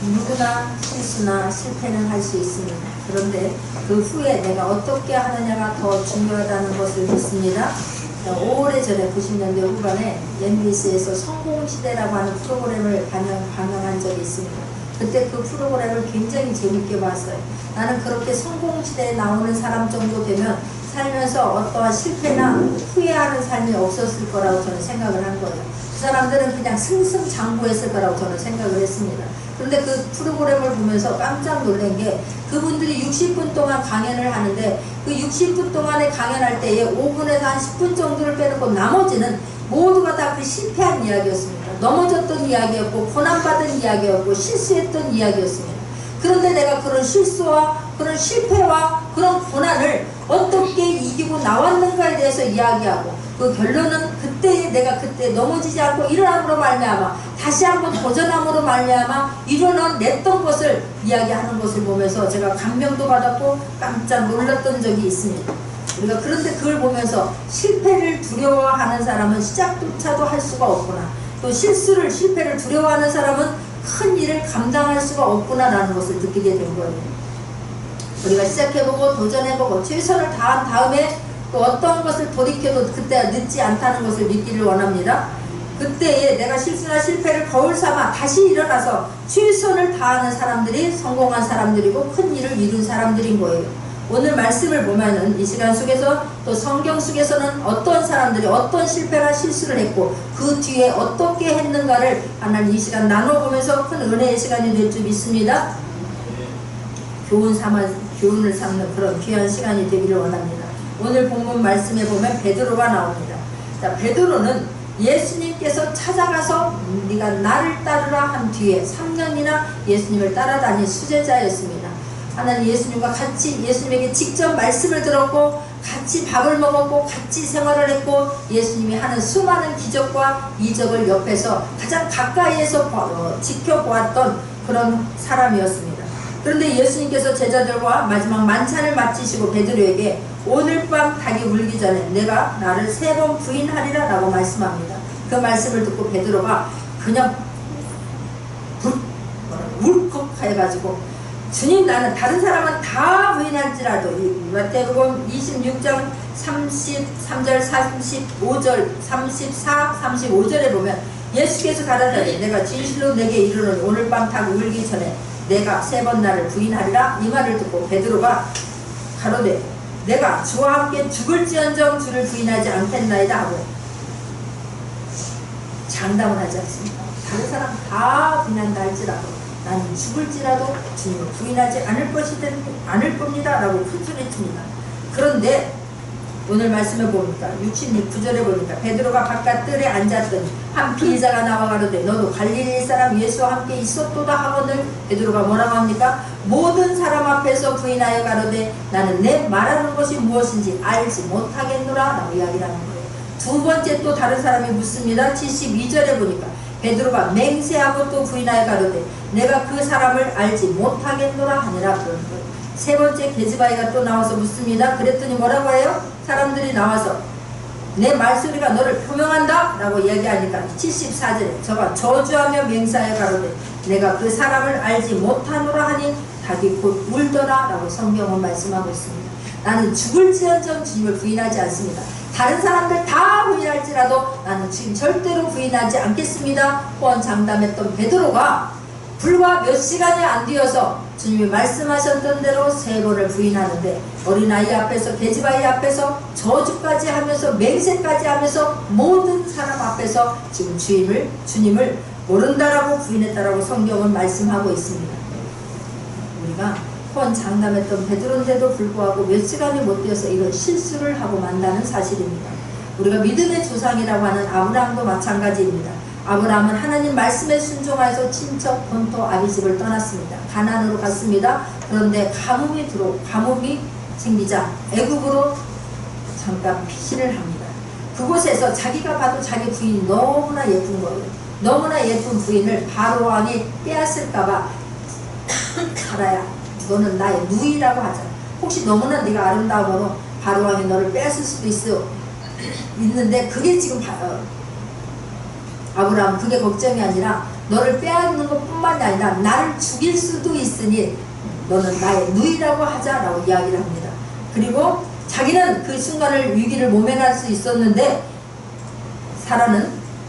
누구나 실수나 실패는 할 수 있습니다. 그런데 그 후에 내가 어떻게 하느냐가 더 중요하다는 것을 믿습니다. 오래전에 90년대 후반에 MBC에서 성공시대라고 하는 프로그램을 방영한 적이 있습니다. 그때 그 프로그램을 굉장히 재밌게 봤어요. 나는 그렇게 성공시대에 나오는 사람 정도 되면 살면서 어떠한 실패나 후회하는 삶이 없었을 거라고 저는 생각을 한 거예요. 그 사람들은 그냥 승승장구했을 거라고 저는 생각을 했습니다. 그런데 그 프로그램을 보면서 깜짝 놀란 게 그분들이 60분 동안 강연을 하는데 그 60분 동안에 강연할 때에 5분에서 한 10분 정도를 빼놓고 나머지는 모두가 다 그 실패한 이야기였습니다. 넘어졌던 이야기였고 고난받은 이야기였고 실수했던 이야기였습니다. 그런데 내가 그런 실수와 그런 실패와 그런 고난을 어떻게 이기고 나왔는가에 대해서 이야기하고 그 결론은 내가 그때 넘어지지 않고 일어남으로 말미암아 다시 한번 도전함으로 말미암아 일어났던 것을 이야기하는 것을 보면서 제가 감명도 받았고 깜짝 놀랐던 적이 있습니다. 우리가 그런데 그걸 보면서 실패를 두려워하는 사람은 시작조차도 할 수가 없구나, 또 실패를 두려워하는 사람은 큰 일을 감당할 수가 없구나라는 것을 느끼게 된 거예요. 우리가 시작해보고 도전해보고 최선을 다한 다음에 또 어떤 것을 돌이켜도 그때 늦지 않다는 것을 믿기를 원합니다. 그때에 내가 실수나 실패를 거울 삼아 다시 일어나서 최선을 다하는 사람들이 성공한 사람들이고 큰 일을 이룬 사람들인 거예요. 오늘 말씀을 보면은 이 시간 속에서 또 성경 속에서는 어떤 사람들이 어떤 실패나 실수를 했고 그 뒤에 어떻게 했는가를 하나님 이 시간 나눠보면서 큰 은혜의 시간이 될 줄 믿습니다. 교훈을 삼는 그런 귀한 시간이 되기를 원합니다. 오늘 본문 말씀에 보면 베드로가 나옵니다. 자, 베드로는 예수님께서 찾아가서 네가 나를 따르라 한 뒤에 3년이나 예수님을 따라다닌 수제자였습니다. 하나님 예수님과 같이 예수님에게 직접 말씀을 들었고 같이 밥을 먹었고 같이 생활을 했고 예수님이 하는 수많은 기적과 이적을 옆에서 가장 가까이에서 지켜보았던 그런 사람이었습니다. 그런데 예수님께서 제자들과 마지막 만찬을 마치시고 베드로에게 오늘 밤 닭이 울기 전에 내가 나를 3번 부인하리라 라고 말씀합니다. 그 말씀을 듣고 베드로가 그냥 울컥 해가지고 주님, 나는 다른 사람은 다 부인할지라도 마태복음 26장 33절 35절 34 35절에 보면 예수께서 가라사대 내가 진실로 내게 이르노니 오늘 밤 닭 울기 전에 내가 3번 나를 부인하리라. 이 말을 듣고 베드로가 가로되 내가 주와 함께 죽을지언정 주를 부인하지 않겠나이다 하고 장담을 하지 않습니다. 다른 사람 다 부인한다 할지라도 나는 죽을지라도 주님을 부인하지 않을 겁니다 라고 큰 소리 칩니다. 그런데 오늘 말씀에 보니까 69절에 보니까 베드로가 바깥 뜰에 앉았더니 한 피의자가 나와 가로되 너도 갈릴리 사람 예수와 함께 있었도다 하거늘 베드로가 뭐라고 합니까? 모든 사람 앞에서 부인하여 가로되 나는 내 말하는 것이 무엇인지 알지 못하겠노라 라고 이야기를 하는 거예요. 두 번째 또 다른 사람이 묻습니다. 72절에 보니까 베드로가 맹세하고 또 부인하여 가로되 내가 그 사람을 알지 못하겠노라 하니라 그러는 거예요. 세 번째 계집아이가 또 나와서 묻습니다. 그랬더니 뭐라고 해요? 사람들이 나와서 내 말소리가 너를 표명한다 라고 이야기하니까 74절에 저가 저주하며 맹세하여 가로되 내가 그 사람을 알지 못하노라 하니 닭이 곧 울더라 라고 성경은 말씀하고 있습니다. 나는 죽을지언정 주님을 부인하지 않습니다. 다른 사람들 다 부인할지라도 나는 지금 절대로 부인하지 않겠습니다. 호언 장담했던 베드로가 불과 몇 시간이 안 되어서 주님이 말씀하셨던 대로 3번을 부인하는데 어린아이 앞에서 계집아이 앞에서 저주까지 하면서 맹세까지 하면서 모든 사람 앞에서 지금 주님을 모른다라고 부인했다라고 성경은 말씀하고 있습니다. 우리가 호언 장담했던 베드로인데도 불구하고 몇 시간이 못 되어서 이런 실수를 하고 만다는 사실입니다. 우리가 믿음의 조상이라고 하는 아브라함도 마찬가지입니다. 아브라함은 하나님 말씀에 순종하여서 친척 본토 아비집을 떠났습니다. 가나안으로 갔습니다. 그런데 가뭄이 생기자 애굽으로 잠깐 피신을 합니다. 그곳에서 자기가 봐도 자기 부인이 너무나 예쁜 거예요. 너무나 예쁜 부인을 바로 왕이 빼앗을까봐 가라야 너는 나의 누이라고 하자. 혹시 너무나 네가 아름다움으로 바로 왕이 너를 빼앗을 수도 있는데 그게 지금 아브라함 그게 걱정이 아니라 너를 빼앗는 것뿐만이 아니라 나를 죽일 수도 있으니 너는 나의 누이라고 하자라고 이야기를 합니다. 그리고 자기는 그 순간을 위기를 모면할 수 있었는데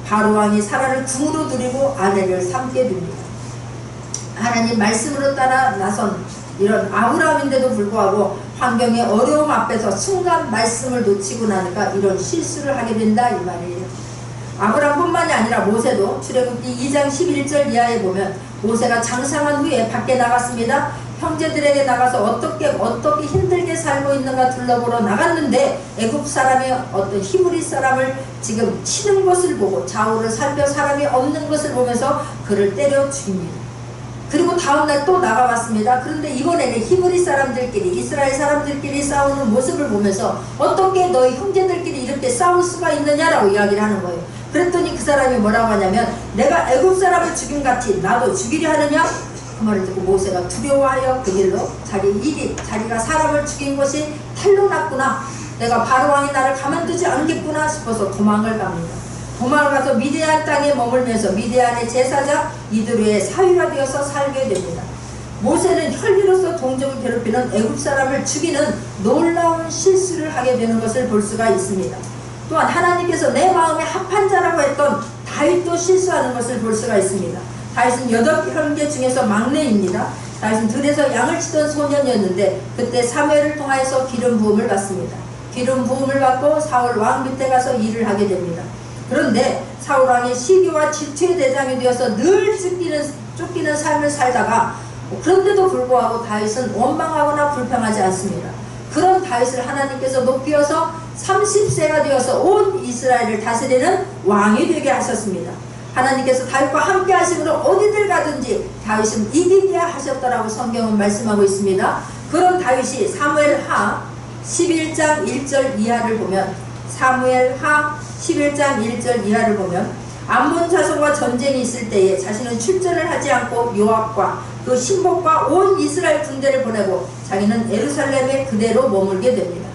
바로 왕이 사라를 궁으로 들이고 아내를 삼게 됩니다. 하나님 말씀으로 따라 나선 이런 아브라함인데도 불구하고 환경의 어려움 앞에서 순간 말씀을 놓치고 나니까 이런 실수를 하게 된다 이 말이에요. 아브라함뿐만이 아니라 모세도 출애굽기 2장 11절 이하에 보면 모세가 장성한 후에 밖에 나갔습니다. 형제들에게 나가서 어떻게 힘들게 살고 있는가 둘러보러 나갔는데 애굽 사람이 어떤 히브리 사람을 지금 치는 것을 보고 좌우를 살펴 사람이 없는 것을 보면서 그를 때려 죽입니다. 그리고 다음날 또 나가봤습니다. 그런데 이번에는 히브리 사람들끼리 이스라엘 사람들끼리 싸우는 모습을 보면서 어떻게 너희 형제들끼리 이렇게 싸울 수가 있느냐라고 이야기를 하는 거예요. 그랬더니 그 사람이 뭐라고 하냐면 내가 애굽 사람을 죽임같이 나도 죽이려 하느냐? 그 말을 듣고 모세가 두려워하여 그 길로 자기가 사람을 죽인 것이 탈로 났구나. 내가 바로 왕이 나를 가만두지 않겠구나 싶어서 도망을 갑니다. 도망을 가서 미디안 땅에 머물면서 미디안의 제사장 이드로의 사위가 되어서 살게 됩니다. 모세는 혈기로서 동족을 괴롭히는 애굽 사람을 죽이는 놀라운 실수를 하게 되는 것을 볼 수가 있습니다. 또한 하나님께서 내 마음에 합한 자라고 했던 다윗도 실수하는 것을 볼 수가 있습니다. 다윗은 8형제 중에서 막내입니다. 다윗은 들에서 양을 치던 소년이었는데 그때 사무엘을 통하여서 기름 부음을 받습니다. 기름 부음을 받고 사울 왕 밑에 가서 일을 하게 됩니다. 그런데 사울 왕이 시기와 질투의 대상이 되어서 늘 쫓기는 삶을 살다가 그런데도 불구하고 다윗은 원망하거나 불평하지 않습니다. 그런 다윗을 하나님께서 높이어서 30세가 되어서 온 이스라엘을 다스리는 왕이 되게 하셨습니다. 하나님께서 다윗과 함께 하심으로 어디들 가든지 다윗은 이기게 하셨다라고 성경은 말씀하고 있습니다. 그런 다윗이 사무엘하 11장 1절 이하를 보면 사무엘하 11장 1절 이하를 보면 암몬 자손과 전쟁이 있을 때에 자신은 출전을 하지 않고 요압과 그 신복과 온 이스라엘 군대를 보내고 자기는 예루살렘에 그대로 머물게 됩니다.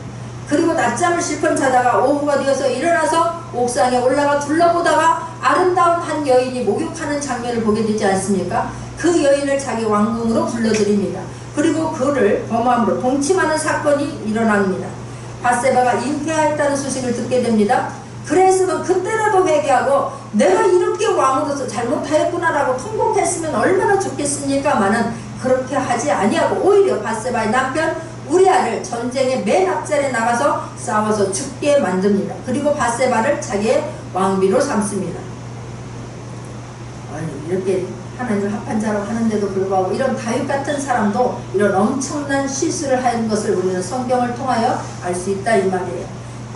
그리고 낮잠을 실컷 자다가 오후가 되어서 일어나서 옥상에 올라가 둘러보다가 아름다운 한 여인이 목욕하는 장면을 보게 되지 않습니까? 그 여인을 자기 왕궁으로 불러들입니다. 그리고 그를 범함으로 동침하는 사건이 일어납니다. 밧세바가 잉태하였다는 소식을 듣게 됩니다. 그래서 그때라도 회개하고 내가 이렇게 왕으로서 잘못하였구나라고 통곡했으면 얼마나 좋겠습니까마는 그렇게 하지 아니하고 오히려 밧세바의 남편 우리아를 전쟁의 맨 앞자리에 나가서 싸워서 죽게 만듭니다. 그리고 밧세바를 자기의 왕비로 삼습니다. 이렇게 하나님을 합한 자라고 하는데도 불구하고 이런 다윗 같은 사람도 이런 엄청난 실수를 한 것을 우리는 성경을 통하여 알 수 있다 이 말이에요.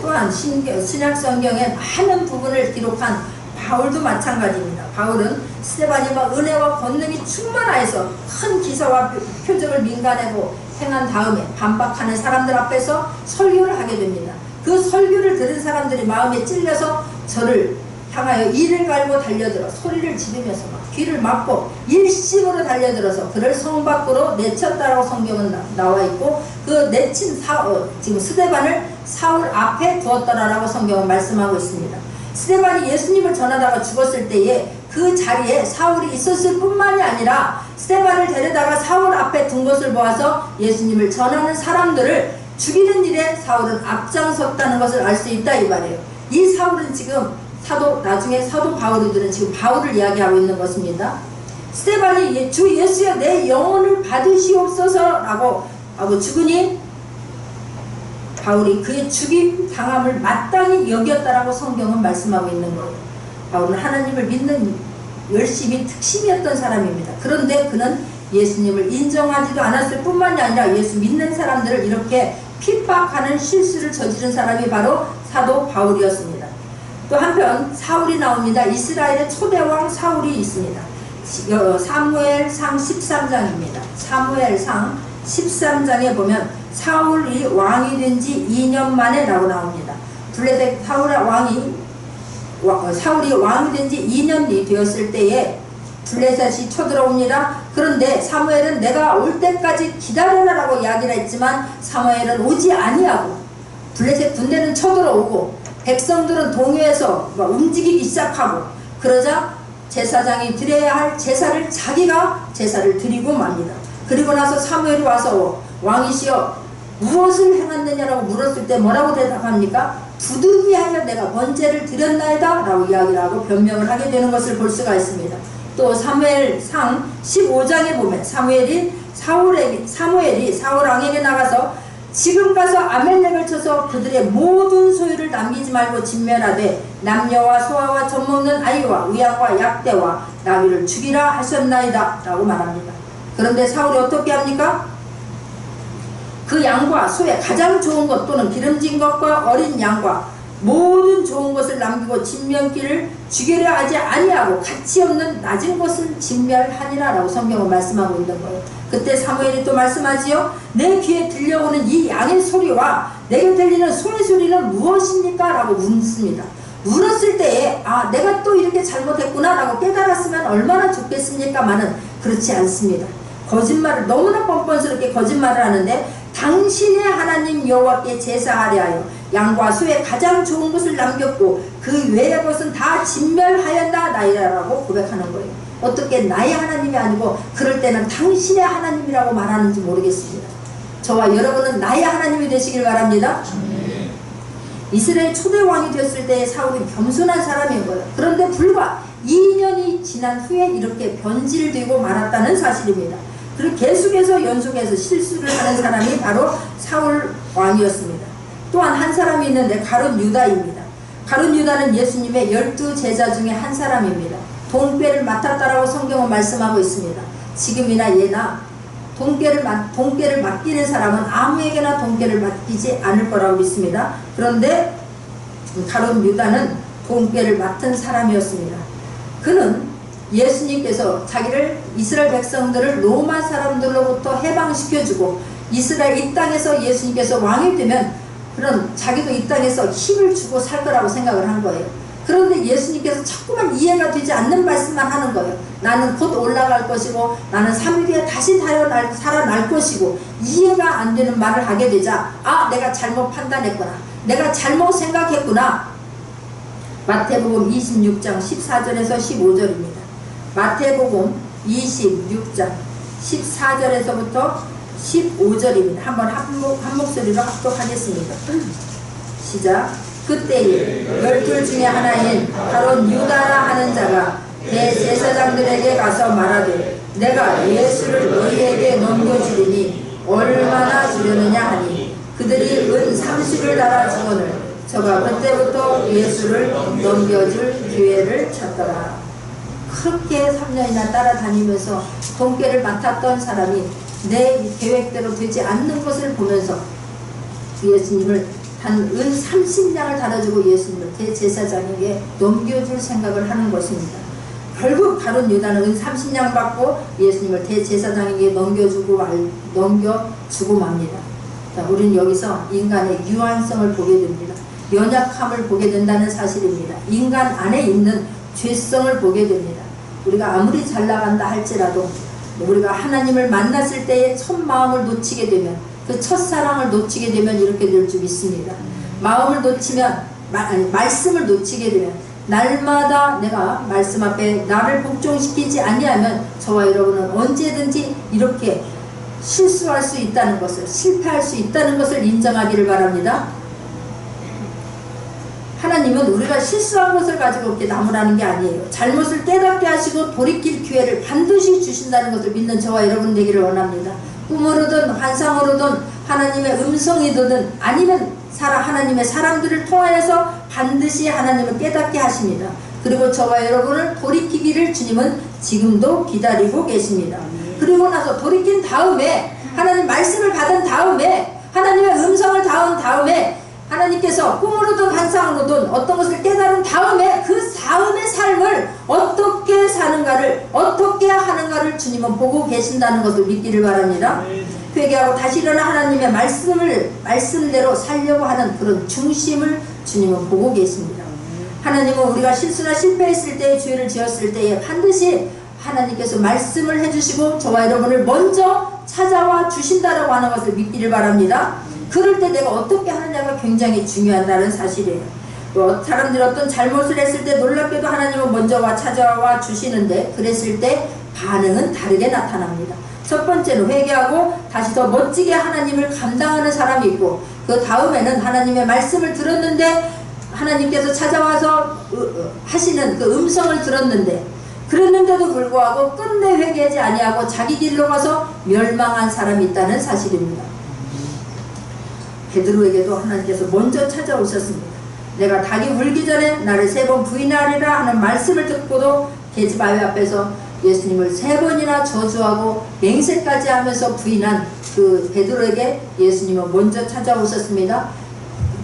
또한 신약 성경에 많은 부분을 기록한 바울도 마찬가지입니다. 바울은 스데반이와 은혜와 권능이 충만하여서 큰 기사와 표적을 민간하고 행한 다음에 반박하는 사람들 앞에서 설교를 하게 됩니다. 그 설교를 들은 사람들이 마음에 찔려서 저를 향하여 이를 갈고 달려들어 소리를 지르면서 막 귀를 막고 일심으로 달려들어서 그를 성 밖으로 내쳤다라고 성경은 나와 있고 그 내친 지금 스데반을 사울 앞에 두었더라라고 성경은 말씀하고 있습니다. 스데반이 예수님을 전하다가 죽었을 때에 그 자리에 사울이 있었을 뿐만이 아니라 스데반을 데려다가 사울 앞에 둔 것을 보아서 예수님을 전하는 사람들을 죽이는 일에 사울은 앞장섰다는 것을 알 수 있다 이 말이에요. 이 사울은 지금 나중에 사도 바울이들은 지금 바울을 이야기하고 있는 것입니다. 스데반이 주 예수여 내 영혼을 받으시옵소서라고 하고 죽으니 바울이 그의 죽임 당함을 마땅히 여겼다라고 성경은 말씀하고 있는 거예요. 바울은 하나님을 믿는 열심히 특심이었던 사람입니다. 그런데 그는 예수님을 인정하지도 않았을 뿐만이 아니라 예수 믿는 사람들을 이렇게 핍박하는 실수를 저지른 사람이 바로 사도 바울이었습니다. 또 한편 사울이 나옵니다. 이스라엘의 초대왕 사울이 있습니다. 사무엘상 13장입니다. 사무엘상 13장에 보면 사울이 왕이 된 지 2년 만에 라고 나옵니다. 블레셋 사울이 왕이 된 지 2년이 되었을 때에 블레셋이 쳐들어옵니다. 그런데 사무엘은 내가 올 때까지 기다려라 라고 이야기를 했지만 사무엘은 오지 아니하고 블레셋 군대는 쳐들어오고 백성들은 동요해서 움직이기 시작하고 그러자 제사장이 드려야 할 제사를 자기가 제사를 드리고 맙니다. 그리고 나서 사무엘이 와서 왕이시여 무엇을 행했느냐라고 물었을 때 뭐라고 대답합니까? 부득이하여 내가 번제를 드렸나이다 라고 이야기를 하고 변명을 하게 되는 것을 볼 수가 있습니다. 또 사무엘상 15장에 보면 사무엘이 사울 왕에게 나가서 지금 가서 아멜렉을 쳐서 그들의 모든 소유를 남기지 말고 진멸하되 남녀와 소아와 젖먹는 아이와 우양과 약대와 나귀를 죽이라 하셨나이다 라고 말합니다. 그런데 사울이 어떻게 합니까? 그 양과 소의 가장 좋은 것 또는 기름진 것과 어린 양과 모든 좋은 것을 남기고 진멸기를 죽이려 하지 아니하고 가치없는 낮은 것을 진멸하니라 라고 성경은 말씀하고 있는 거예요. 그때 사무엘이 또 말씀하지요. 내 귀에 들려오는 이 양의 소리와 내게 들리는 소의 소리는 무엇입니까? 라고 묻습니다. 물었을 때에 아 내가 또 이렇게 잘못했구나 라고 깨달았으면 얼마나 좋겠습니까마는 그렇지 않습니다. 거짓말을 너무나 뻔뻔스럽게 거짓말을 하는데 당신의 하나님 여호와께 제사하려 하여 양과 소의 가장 좋은 것을 남겼고 그 외의 것은 다 진멸하였다 나이라고 고백하는 거예요. 어떻게 나의 하나님이 아니고 그럴 때는 당신의 하나님이라고 말하는지 모르겠습니다. 저와 여러분은 나의 하나님이 되시길 바랍니다. 이스라엘 초대 왕이 되었을 때 사울이 겸손한 사람인 거예요. 그런데 불과 2년이 지난 후에 이렇게 변질되고 말았다는 사실입니다. 그리고 계속해서 연속해서 실수를 하는 사람이 바로 사울 왕이었습니다. 또한 한 사람이 있는데 가룟 유다입니다. 가룟 유다는 예수님의 12제자 중에 한 사람입니다. 동궤를 맡았다라고 성경은 말씀하고 있습니다. 지금이나 예나 동궤를 맡기는 사람은 아무에게나 동궤를 맡기지 않을 거라고 믿습니다. 그런데 가룟 유다는 동궤를 맡은 사람이었습니다. 그는 예수님께서 자기를 이스라엘 백성들을 로마 사람들로부터 해방시켜주고 이스라엘 이 땅에서 예수님께서 왕이 되면 그런 자기도 이 땅에서 힘을 주고 살 거라고 생각을 한 거예요. 그런데 예수님께서 자꾸만 이해가 되지 않는 말씀만 하는 거예요. 나는 곧 올라갈 것이고 나는 3일 뒤에 다시 살아날 것이고 이해가 안 되는 말을 하게 되자 아 내가 잘못 판단했구나. 내가 잘못 생각했구나. 마태복음 26장 14절에서 15절입니다. 마태복음 26장 14절에서부터 15절입니다. 한번 한 목소리로 합독하겠습니다. 시작. 그때에 12 중에 하나인 가룟 유다라 하는 자가 대제사장들에게 가서 말하되 내가 예수를 너희에게 넘겨주리니 얼마나 주려느냐 하니 그들이 은 30을 달아 주거늘 저가 그때부터 예수를 넘겨줄 기회를 찾더라. 그렇게 3년이나 따라다니면서 동궤를 맡았던 사람이 내 계획대로 되지 않는 것을 보면서 예수님을 한 은 30냥을 달아주고 예수님을 대제사장에게 넘겨줄 생각을 하는 것입니다. 결국 가룟 유다는 은 30냥 받고 예수님을 대제사장에게 넘겨주고 맙니다. 자, 우리는 여기서 인간의 유한성을 보게 됩니다. 연약함을 보게 된다는 사실입니다. 인간 안에 있는 죄성을 보게 됩니다. 우리가 아무리 잘 나간다 할지라도 우리가 하나님을 만났을 때의 첫 마음을 놓치게 되면 그 첫사랑을 놓치게 되면 이렇게 될 줄 믿습니다. 마음을 놓치면 말씀을 놓치게 되면 날마다 내가 말씀 앞에 나를 복종시키지 아니하면 저와 여러분은 언제든지 이렇게 실수할 수 있다는 것을 실패할 수 있다는 것을 인정하기를 바랍니다. 하나님은 우리가 실수한 것을 가지고 이렇게 나무라는 게 아니에요. 잘못을 깨닫게 하시고 돌이킬 기회를 반드시 주신다는 것을 믿는 저와 여러분 되기를 원합니다. 꿈으로든 환상으로든 하나님의 음성이든 아니면 하나님의 사람들을 통하여서 반드시 하나님을 깨닫게 하십니다. 그리고 저와 여러분을 돌이키기를 주님은 지금도 기다리고 계십니다. 그리고 나서 돌이킨 다음에 하나님 말씀을 받은 다음에 하나님의 음성을 다은 다음에 하나님께서 꿈으로든 환상으로든 어떤 것을 깨달은 다음에 그 다음의 삶을 어떻게 사는가를 어떻게 하는가를 주님은 보고 계신다는 것을 믿기를 바랍니다. 회개하고 다시 일어나 하나님의 말씀대로 살려고 하는 그런 중심을 주님은 보고 계십니다. 하나님은 우리가 실수나 실패했을 때에 죄를 지었을 때에 반드시 하나님께서 말씀을 해주시고 저와 여러분을 먼저 찾아와 주신다라고 하는 것을 믿기를 바랍니다. 그럴 때 내가 어떻게 하느냐가 굉장히 중요하다는 사실이에요. 사람들이 어떤 잘못을 했을 때 놀랍게도 하나님은 먼저 찾아와 주시는데 그랬을 때 반응은 다르게 나타납니다. 첫 번째는 회개하고 다시 더 멋지게 하나님을 감당하는 사람이 있고, 그 다음에는 하나님의 말씀을 들었는데 하나님께서 찾아와서 하시는 그 음성을 들었는데 그랬는데도 불구하고 끝내 회개하지 아니하고 자기 길로 가서 멸망한 사람이 있다는 사실입니다. 베드로에게도 하나님께서 먼저 찾아오셨습니다. 내가 닭이 울기 전에 나를 3번 부인하리라 하는 말씀을 듣고도 계집아이 앞에서 예수님을 3번이나 저주하고 맹세까지 하면서 부인한 그 베드로에게 예수님은 먼저 찾아오셨습니다.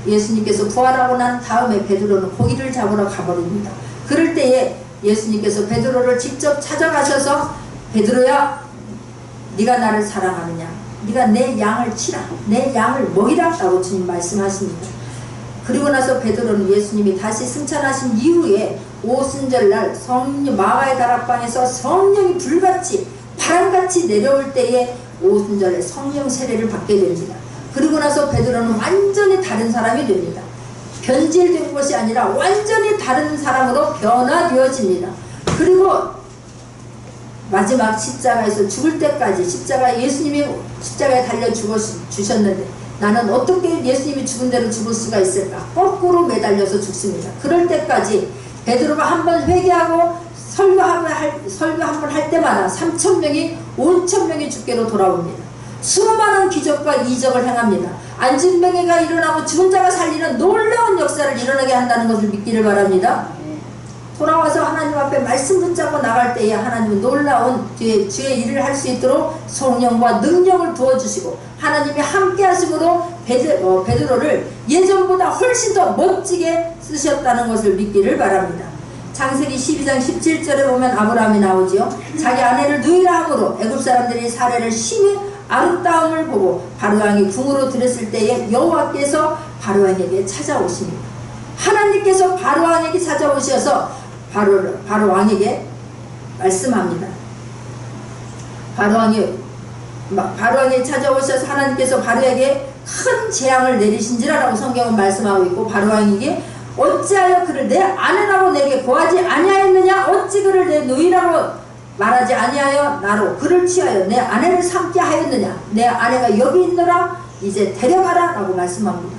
예수님께서 부활하고 난 다음에 베드로는 고기를 잡으러 가버립니다. 그럴 때에 예수님께서 베드로를 직접 찾아가셔서 베드로야, 네가 나를 사랑하느냐? 네가 내 양을 치라, 내 양을 먹이라 라고 주님 말씀하십니다. 그리고 나서 베드로는 예수님이 다시 승천하신 이후에 오순절날 마가의 다락방에서 성령이 불같이 바람같이 내려올 때에 오순절에 성령 세례를 받게 됩니다. 그리고 나서 베드로는 완전히 다른 사람이 됩니다. 변질된 것이 아니라 완전히 다른 사람으로 변화되어집니다. 그리고 마지막 십자가에서 죽을 때까지 예수님이 십자가에 달려 주셨는데 나는 어떻게 예수님이 죽은 대로 죽을 수가 있을까? 거꾸로 매달려서 죽습니다. 그럴 때까지 베드로가 한번 회개하고 설교 한 번 할 때마다 3,000명이 5,000명이 주께로 돌아옵니다. 수많은 기적과 이적을 행합니다. 안진병이가 일어나고 죽은 자가 살리는 놀라운 역사를 일어나게 한다는 것을 믿기를 바랍니다. 돌아와서 하나님 앞에 말씀 붙잡고 나갈 때에 하나님은 놀라운 주의 일을 할 수 있도록 성령과 능력을 부어주시고 하나님이 함께 하심으로 베드로를 예전보다 훨씬 더 멋지게 쓰셨다는 것을 믿기를 바랍니다. 창세기 12장 17절에 보면 아브라함이 나오지요. 자기 아내를 누이라 함으로 애굽 사람들이 사례를 심히 아름다움을 보고 바로왕이 궁으로 들었을 때에 여호와께서 바로왕에게 찾아오십니다. 하나님께서 바로왕에게 찾아오셔서 바로왕에게 말씀합니다. 바로왕이 찾아오셔서 하나님께서 바로에게 큰 재앙을 내리신지라라고 성경은 말씀하고 있고, 바로왕에게 어찌하여 그를 내 아내라고 내게 고하지 아니하였느냐? 어찌 그를 내 누이라고 말하지 아니하여 나로 그를 취하여 내 아내를 삼게 하였느냐? 내 아내가 여기 있노라, 이제 데려가라 라고 말씀합니다.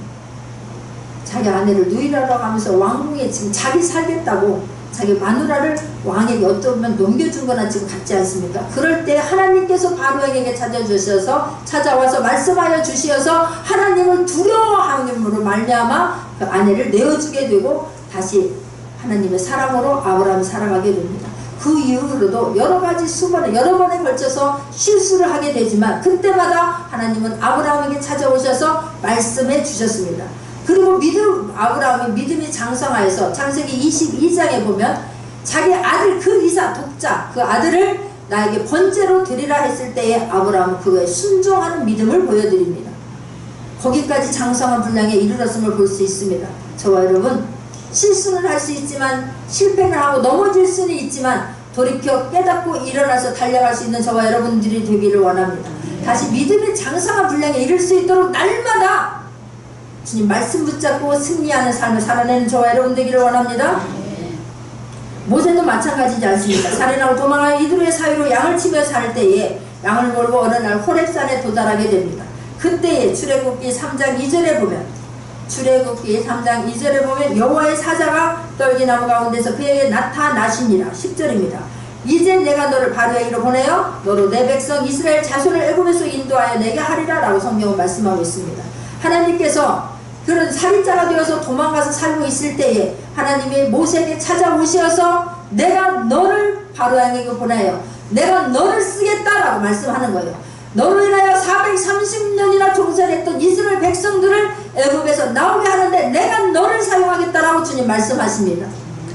자기 아내를 누이라고 하면서 왕궁에 지금 자기 살겠다고 자기 마누라를 왕에게 어쩌면 넘겨준 거나 지금 같지 않습니까? 그럴 때 하나님께서 바로에게 찾아와서 말씀하여 주시어서 하나님을 두려워함으로 말미암아 그 아내를 내어주게 되고 다시 하나님의 사랑으로 아브라함이 살아가게 됩니다. 그 이후로도 여러 번에 걸쳐서 실수를 하게 되지만 그때마다 하나님은 아브라함에게 찾아오셔서 말씀해 주셨습니다. 그리고 아브라함이 믿음이 장성하여서 창세기 22장에 보면 자기 아들 독자 그 아들을 나에게 번제로 드리라 했을 때에 아브라함은 그거에 순종하는 믿음을 보여드립니다. 거기까지 장성한 분량에 이르렀음을 볼 수 있습니다. 저와 여러분, 실수는 할 수 있지만 실패를 하고 넘어질 수는 있지만 돌이켜 깨닫고 일어나서 달려갈 수 있는 저와 여러분들이 되기를 원합니다. 다시 믿음의 장성한 분량에 이를 수 있도록 날마다 주님 말씀 붙잡고 승리하는 삶을 살아내는 저와 여러분 되기를 원합니다. 모세도 마찬가지지 않습니까? 살인하고 도망하여 이들의 사이로 양을 치며 살 때에 양을 몰고 어느 날 호렙산에 도달하게 됩니다. 그때에 출애굽기 3장 2절에 보면 여호와의 사자가 떨기나무 가운데서 그에게 나타나시니라. 10절입니다. 이제 내가 너를 바로에게로 보내어 너로 내 백성 이스라엘 자손을 애굽에서 인도하여 내게 하리라 라고 성경은 말씀하고 있습니다. 하나님께서 그런 살인자가 되어서 도망가서 살고 있을 때에 하나님이 모세에게 찾아오셔서 내가 너를 바로에게 보내요, 내가 너를 쓰겠다라고 말씀하는 거예요. 너로 인하여 430년이나 종살했던 이스라엘 백성들을 애굽에서 나오게 하는데 내가 너를 사용하겠다라고 주님 말씀하십니다.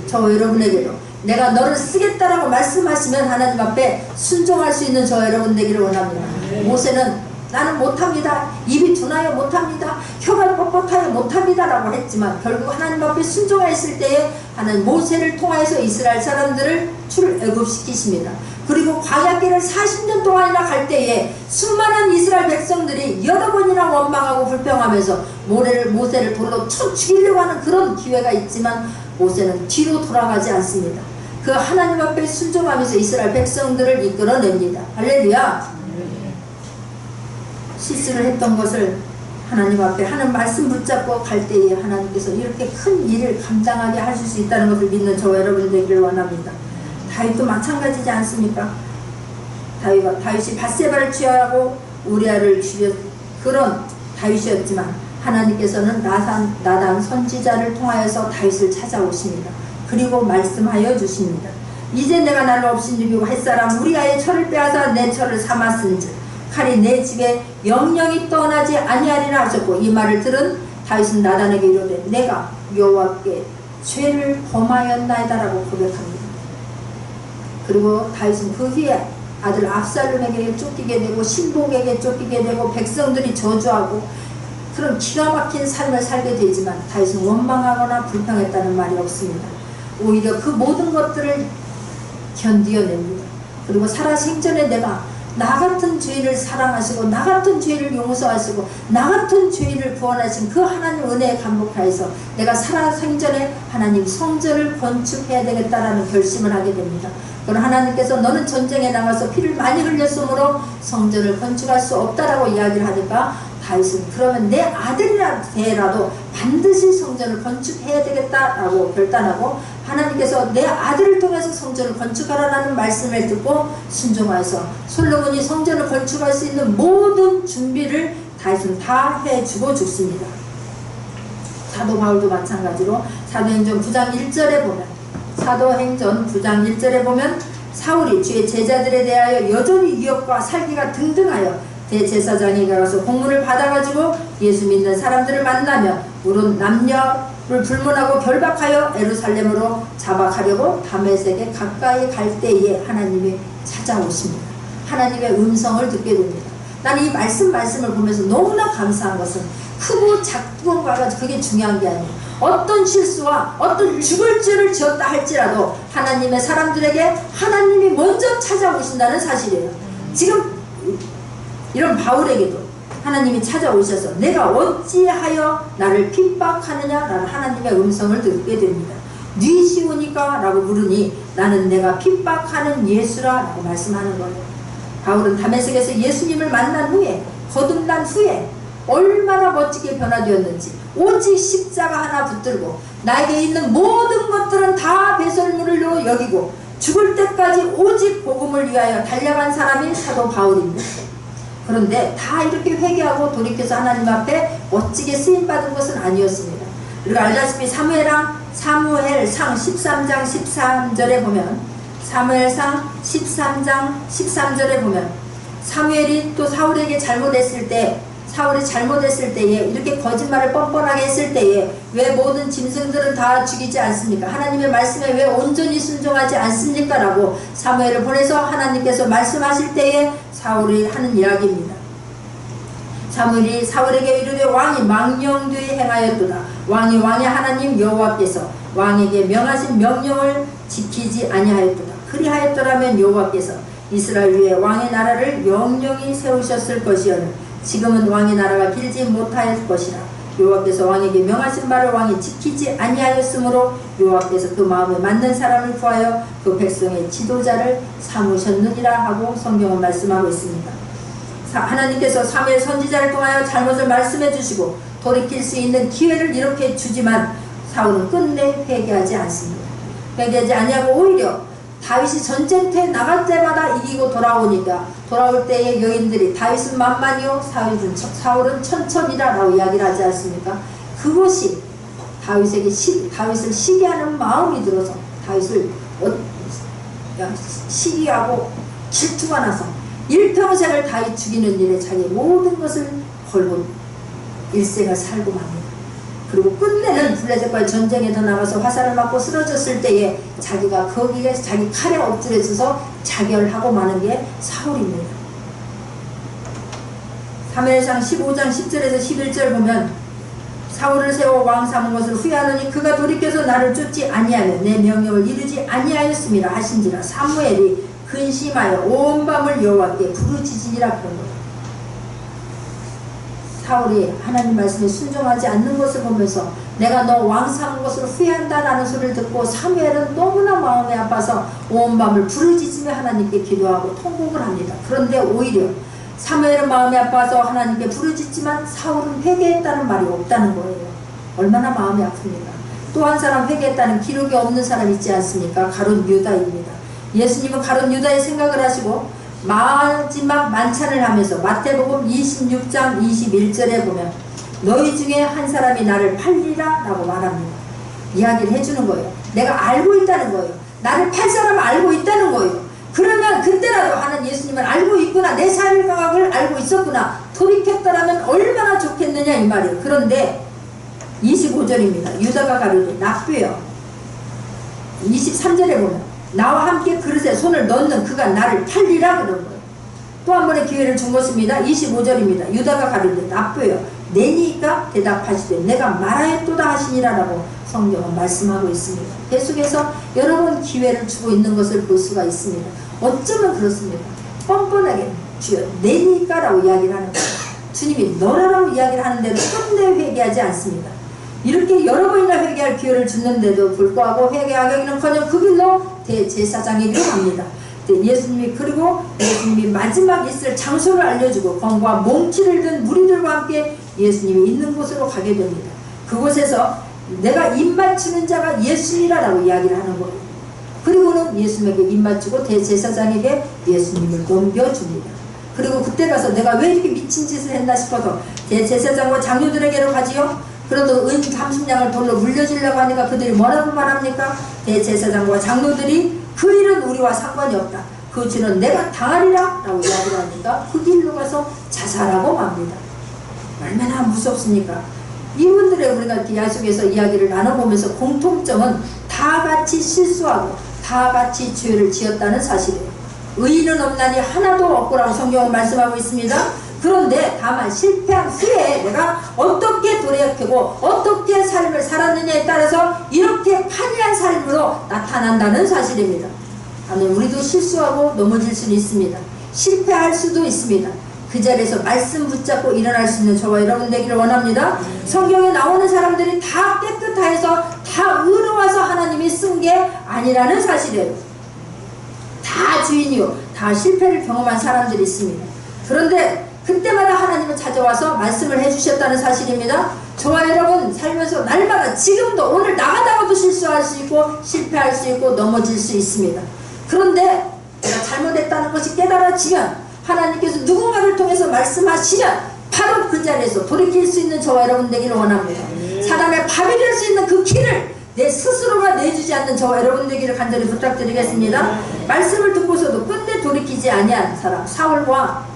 저와 여러분에게도 내가 너를 쓰겠다라고 말씀하시면 하나님 앞에 순종할 수 있는 저와 여러분 되기를 원합니다. 모세는 나는 못합니다. 입이 둔하여 못합니다. 혀가 뻣뻣하여 못합니다. 라고 했지만 결국 하나님 앞에 순종했을 때에 하나님 모세를 통하여서 이스라엘 사람들을 출애굽시키십니다. 그리고 광야길을 40년 동안이나 갈 때에 수많은 이스라엘 백성들이 여러 번이나 원망하고 불평하면서 모세를 돌로 쳐 죽이려고 하는 그런 기회가 있지만 모세는 뒤로 돌아가지 않습니다. 그 하나님 앞에 순종하면서 이스라엘 백성들을 이끌어냅니다. 할렐루야. 실수를 했던 것을 하나님 앞에 하는 말씀 붙잡고 갈 때에 하나님께서 이렇게 큰 일을 감당하게 하실 수 있다는 것을 믿는 저와 여러분 되기를 원합니다. 다윗도 마찬가지지 않습니까? 다윗이 밧세바를 취하고 우리아를 죽여 그런 다윗이었지만 하나님께서는 나단 선지자를 통하여서 다윗을 찾아오십니다. 그리고 말씀하여 주십니다. 이제 내가 나를 없이 죽이고 햇사람 우리아의 철을 빼앗아 내 철을 삼았은즉 칼이 내 집에 영영이 떠나지 아니하리라 하셨고, 이 말을 들은 다윗은 나단에게 이르되 내가 여호와께 죄를 범하였나이다 라고 고백합니다. 그리고 다윗은 그 후에 아들 압살롬에게 쫓기게 되고 신복에게 쫓기게 되고 백성들이 저주하고 그런 기가 막힌 삶을 살게 되지만 다윗은 원망하거나 불평했다는 말이 없습니다. 오히려 그 모든 것들을 견디어냅니다. 그리고 살아생전에 내가 나 같은 죄인을 사랑하시고 나 같은 죄인을 용서하시고 나 같은 죄인을 구원하신 그 하나님 은혜에 감복하여서 내가 살아생전에 하나님 성전을 건축해야 되겠다라는 결심을 하게 됩니다. 그러나 하나님께서 너는 전쟁에 나가서 피를 많이 흘렸으므로 성전을 건축할 수 없다라고 이야기를 하니까 다윗은 그러면 내 아들이라도 반드시 성전을 건축해야 되겠다라고 결단하고 하나님께서 내 아들을 통해서 성전을 건축하라는 말씀을 듣고 순종하여서 솔로몬이 성전을 건축할 수 있는 모든 준비를 다윗은 다 해주고 죽습니다. 사도 바울도 마찬가지로 사도행전 9장 1절에 보면 사울이 주의 제자들에 대하여 여전히 위협과 살기가 등등하여 대제사장에게 가서 공문을 받아가지고 예수 믿는 사람들을 만나며 물은 남녀를 불문하고 결박하여 예루살렘으로 잡아가려고 다메섹에 가까이 갈 때에 하나님이 찾아오십니다. 하나님의 음성을 듣게 됩니다. 나는 이 말씀을 보면서 너무나 감사한 것은 크고 작고 그게 중요한 게 아니에요. 어떤 실수와 어떤 죽을 죄를 지었다 할지라도 하나님의 사람들에게 하나님이 먼저 찾아오신다는 사실이에요. 지금 이런 바울에게도 하나님이 찾아오셔서 내가 어찌하여 나를 핍박하느냐라는 하나님의 음성을 듣게 됩니다. 네 시오니까 라고 부르니 나는 내가 핍박하는 예수라 라고 말씀하는 거예요. 바울은 다메섹에서 예수님을 만난 후에 거듭난 후에 얼마나 멋지게 변화되었는지 오직 십자가 하나 붙들고 나에게 있는 모든 것들은 다 배설물로 여기고 죽을 때까지 오직 복음을 위하여 달려간 사람이 사도 바울입니다. 그런데 다 이렇게 회개하고 돌이켜서 하나님 앞에 멋지게 쓰임받은 것은 아니었습니다. 그리고 알다시피 사무엘상 13장 13절에 보면 사무엘상 13장 13절에 보면 사무엘이 또 사울이 잘못했을 때에 이렇게 거짓말을 뻔뻔하게 했을 때에 왜 모든 짐승들은 다 죽이지 않습니까? 하나님의 말씀에 왜 온전히 순종하지 않습니까? 라고 사무엘을 보내서 하나님께서 말씀하실 때에 사울이 하는 이야기입니다. 사무엘이 사울에게 이르되 왕이 망령되이 행하였도다. 왕이 왕의 하나님 여호와께서 왕에게 명하신 명령을 지키지 아니하였도다. 그리하였더라면 여호와께서 이스라엘 위에 왕의 나라를 영영히 세우셨을 것이오니 지금은 왕의 나라가 길지 못할 것이라. 여호와께서 왕에게 명하신 바를 왕이 지키지 아니하였으므로 여호와께서 그 마음에 맞는 사람을 구하여 그 백성의 지도자를 삼으셨느니라 하고 성경은 말씀하고 있습니다. 하나님께서 사무엘 선지자를 통하여 잘못을 말씀해 주시고 돌이킬 수 있는 기회를 이렇게 주지만 사울은 끝내 회개하지 않습니다. 회개하지 아니하고 오히려 다윗이 전쟁터에 나갈 때마다 이기고 돌아올 때의 여인들이 다윗은 만만이요 사울은 천천이라 라고 이야기를 하지 않습니까? 그것이 다윗을 시기하는 마음이 들어서 다윗을 시기하고 질투가 나서 일평생을 다윗 죽이는 일에 자기 모든 것을 걸고 일생을 살고 맙니다. 그리고 끝내는 블레셋과의 전쟁에 더 나가서 화살을 맞고 쓰러졌을 때에 자기가 거기에 자기 칼에 엎드려져서 자결하고 마는 게 사울입니다. 사무엘상 15장 10절에서 11절 보면 사울을 세워 왕 삼은 것을 후회하노니 그가 돌이켜서 나를 쫓지 아니하며 내 명령을 이루지 아니하였음이라 하신지라. 사무엘이 근심하여 온 밤을 여호와께 부르짖으니라 그런 거예요. 사울이 하나님 말씀에 순종하지 않는 것을 보면서 내가 너 왕 삼은 것을 후회한다라는 소리를 듣고 사무엘은 너무나 마음이 아파서 온 밤을 부르짖으며 하나님께 기도하고 통곡을 합니다. 그런데 오히려 사무엘은 마음이 아파서 하나님께 부르짖지만 사울은 회개했다는 말이 없다는 거예요. 얼마나 마음이 아픕니까? 또 한 사람 회개했다는 기록이 없는 사람 있지 않습니까? 가룟 유다입니다. 예수님은 가룟 유다의 생각을 하시고 마지막 만찬을 하면서 마태복음 26장 21절에 보면 너희 중에 한 사람이 나를 팔리라 라고 말합니다. 이야기를 해주는 거예요. 내가 알고 있다는 거예요. 나를 팔 사람을 알고 있다는 거예요. 그러면 그때라도 하는 예수님을 알고 있구나, 내 생각을 알고 있었구나, 돌이켰더라면 얼마나 좋겠느냐 이 말이에요. 그런데 25절입니다. 유다가 가르되 나쁘여. 23절에 보면 나와 함께 그릇에 손을 넣는 그가 나를 팔리라 그런 거예요. 또 한 번의 기회를 준 것입니다. 25절입니다. 유다가 가르되 나쁘여 내니까 대답하시되 내가 말하였도다 하시니라 라고 성경은 말씀하고 있습니다. 계속해서 여러 번 기회를 주고 있는 것을 볼 수가 있습니다. 어쩌면 그렇습니다. 뻔뻔하게 주여 내니까 라고 이야기를 하는 거예요. 주님이 너라라고 이야기를 하는데도 끝내 회개하지 않습니다. 이렇게 여러 번이나 회개할 기회를 주는데도 불구하고 회개하기는커녕 그 길로 대제사장에게로 갑니다. 예수님이 그리고 예수님이 마지막 있을 장소를 알려주고 검과 몽치를 든 무리들과 함께 예수님이 있는 곳으로 가게 됩니다. 그곳에서 내가 입맞추는 자가 예수니라라고 이야기를 하는 거예요. 그리고는 예수님에게 입맞추고 대제사장에게 예수님을 넘겨줍니다. 그리고 그때 가서 내가 왜 이렇게 미친 짓을 했나 싶어서 대제사장과 장로들에게로 가지요. 그래도 은 30냥을 돌로 물려주려고 하니까 그들이 뭐라고 말합니까? 대제사장과 장로들이 그 일은 우리와 상관이 없다. 그 죄는 내가 당하리라 라고 이야기를 하니까 그 길로 가서 자살하고 맙니다. 얼마나 무섭습니까? 이분들의 우리가 이렇게 야속에서 이야기를 나눠보면서 공통점은 다 같이 실수하고 다 같이 죄를 지었다는 사실이에요. 의인은 없나니 하나도 없고라고 성경은 말씀하고 있습니다. 그런데 다만 실패한 후에 내가 어떻게 돌이켜고 어떻게 삶을 살았느냐에 따라서 이렇게 판이한 삶으로 나타난다는 사실입니다. 아멘. 우리도 실수하고 넘어질 수는 있습니다. 실패할 수도 있습니다. 그 자리에서 말씀 붙잡고 일어날 수 있는 저와 여러분 되기를 원합니다. 성경에 나오는 사람들이 다 깨끗하여서 다 의로워서 하나님이 쓴 게 아니라는 사실이에요. 다 주인이요, 다 실패를 경험한 사람들이 있습니다. 그런데 그때마다 하나님은 찾아와서 말씀을 해주셨다는 사실입니다. 저와 여러분 살면서 날마다 지금도 오늘 나가다가도 실수할 수 있고 실패할 수 있고 넘어질 수 있습니다. 그런데 내가 잘못했다는 것이 깨달아지면 하나님께서 누군가를 통해서 말씀하시면 바로 그 자리에서 돌이킬 수 있는 저와 여러분 되기를 원합니다. 사단의 밥이 될 수 있는 그 길을 내 스스로가 내주지 않는 저와 여러분 되기를 간절히 부탁드리겠습니다. 말씀을 듣고서도 끝내 돌이키지 아니한 사람 사울과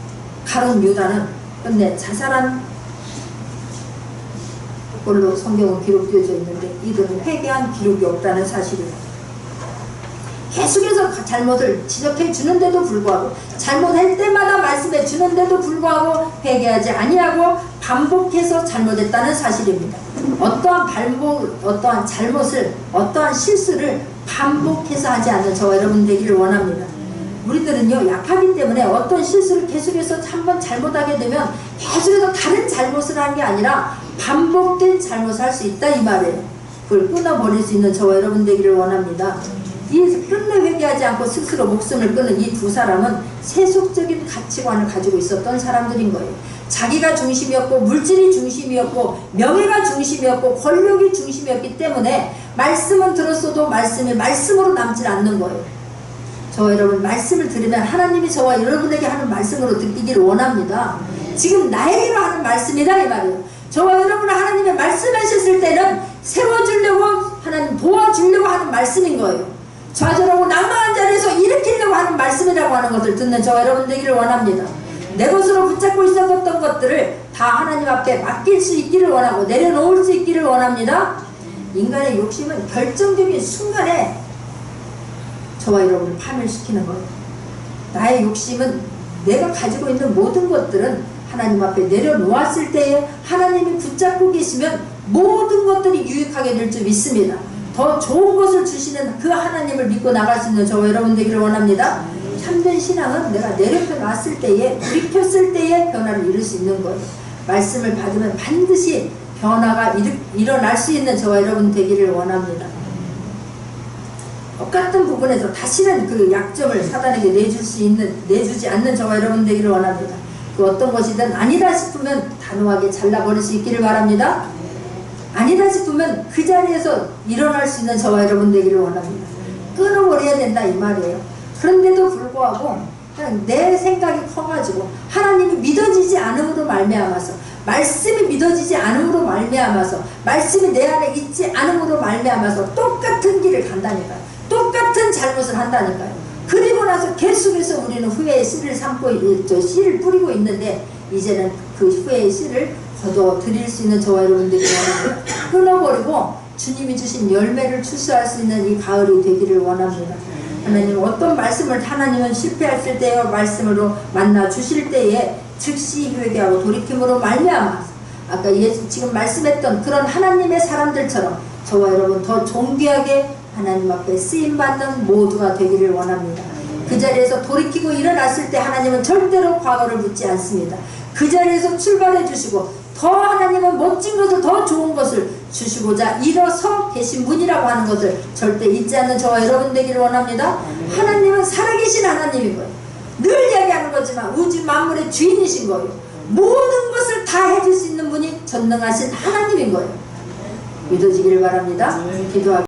가룟 유다는 끝내 자살한 걸로 성경은 기록되어져 있는데 이들은 회개한 기록이 없다는 사실입니다. 계속해서 잘못을 지적해 주는데도 불구하고 잘못할 때마다 말씀해 주는데도 불구하고 회개하지 아니하고 반복해서 잘못했다는 사실입니다. 어떠한 잘못을 어떠한 실수를 반복해서 하지 않는 저와 여러분 되기를 원합니다. 우리들은요 약하기 때문에 어떤 실수를 계속해서 한번 잘못하게 되면 계속해서 다른 잘못을 한 게 아니라 반복된 잘못을 할 수 있다 이 말이에요. 그걸 끊어버릴 수 있는 저와 여러분 되기를 원합니다. 이 끝내 회개하지 않고 스스로 목숨을 끊은 이 두 사람은 세속적인 가치관을 가지고 있었던 사람들인 거예요. 자기가 중심이었고 물질이 중심이었고 명예가 중심이었고 권력이 중심이었기 때문에 말씀은 들었어도 말씀이 말씀으로 남질 않는 거예요. 저 여러분 말씀을 들으면 하나님이 저와 여러분에게 하는 말씀으로 느끼기를 원합니다. 지금 나에게로 하는 말씀이다 이 말이에요. 저와 여러분은 하나님의 말씀하셨을 때는 세워주려고 하나님 도와주려고 하는 말씀인 거예요. 좌절하고 낙망한 자리에서 일으키려고 하는 말씀이라고 하는 것을 듣는 저와 여러분 되기를 원합니다. 내 것으로 붙잡고 있었던 것들을 다 하나님 앞에 맡길 수 있기를 원하고 내려놓을 수 있기를 원합니다. 인간의 욕심은 결정적인 순간에 저와 여러분을 파멸시키는 거예요. 나의 욕심은 내가 가지고 있는 모든 것들은 하나님 앞에 내려놓았을 때에 하나님이 붙잡고 계시면 모든 것들이 유익하게 될 줄 믿습니다. 더 좋은 것을 주시는 그 하나님을 믿고 나갈 수 있는 저와 여러분 되기를 원합니다. 참된 신앙은 내가 내려펴 놨을 때에, 돌이켰을 때에 변화를 이룰 수 있는 거예요. 말씀을 받으면 반드시 변화가 일어날 수 있는 저와 여러분 되기를 원합니다. 똑같은 부분에서 다시는 그 약점을 사단에게 내주지 않는 저와 여러분 되기를 원합니다. 그 어떤 것이든 아니다 싶으면 단호하게 잘라버릴 수 있기를 바랍니다. 아니다 싶으면 그 자리에서 일어날 수 있는 저와 여러분 되기를 원합니다. 끊어버려야 된다 이 말이에요. 그런데도 불구하고 그냥 내 생각이 커가지고 하나님이 믿어지지 않음으로 말미암아서, 말씀이 믿어지지 않음으로 말미암아서, 말씀이 내 안에 있지 않음으로 말미암아서 똑같은 길을 간다니까요. 똑같은 잘못을 한다니까요. 그리고 나서 계속해서 우리는 후회의 씨를 씨를 뿌리고 있는데, 이제는 그 후회의 씨를 거둬 드릴 수 있는 저와 여러분들이 원합니다. 끊어버리고 주님이 주신 열매를 추수할 수 있는 이 가을이 되기를 원합니다. 하나님, 어떤 말씀을 하나님은 실패했을 때에 말씀으로 만나 주실 때에 즉시 회개하고 돌이킴으로 말미암아서, 아까 지금 말씀했던 그런 하나님의 사람들처럼 저와 여러분 더 존귀하게 하나님 앞에 쓰임받는 모두가 되기를 원합니다. 그 자리에서 돌이키고 일어났을 때 하나님은 절대로 과거를 묻지 않습니다. 그 자리에서 출발해 주시고 더 하나님은 멋진 것을, 더 좋은 것을 주시고자 일어서 계신 분이라고 하는 것을 절대 잊지 않는 저와 여러분 되기를 원합니다. 하나님은 살아계신 하나님인 거예요. 늘 이야기하는 거지만 우주 만물의 주인이신 거예요. 모든 것을 다 해줄 수 있는 분이 전능하신 하나님인 거예요. 믿어지기를 바랍니다. 기도하겠습니다.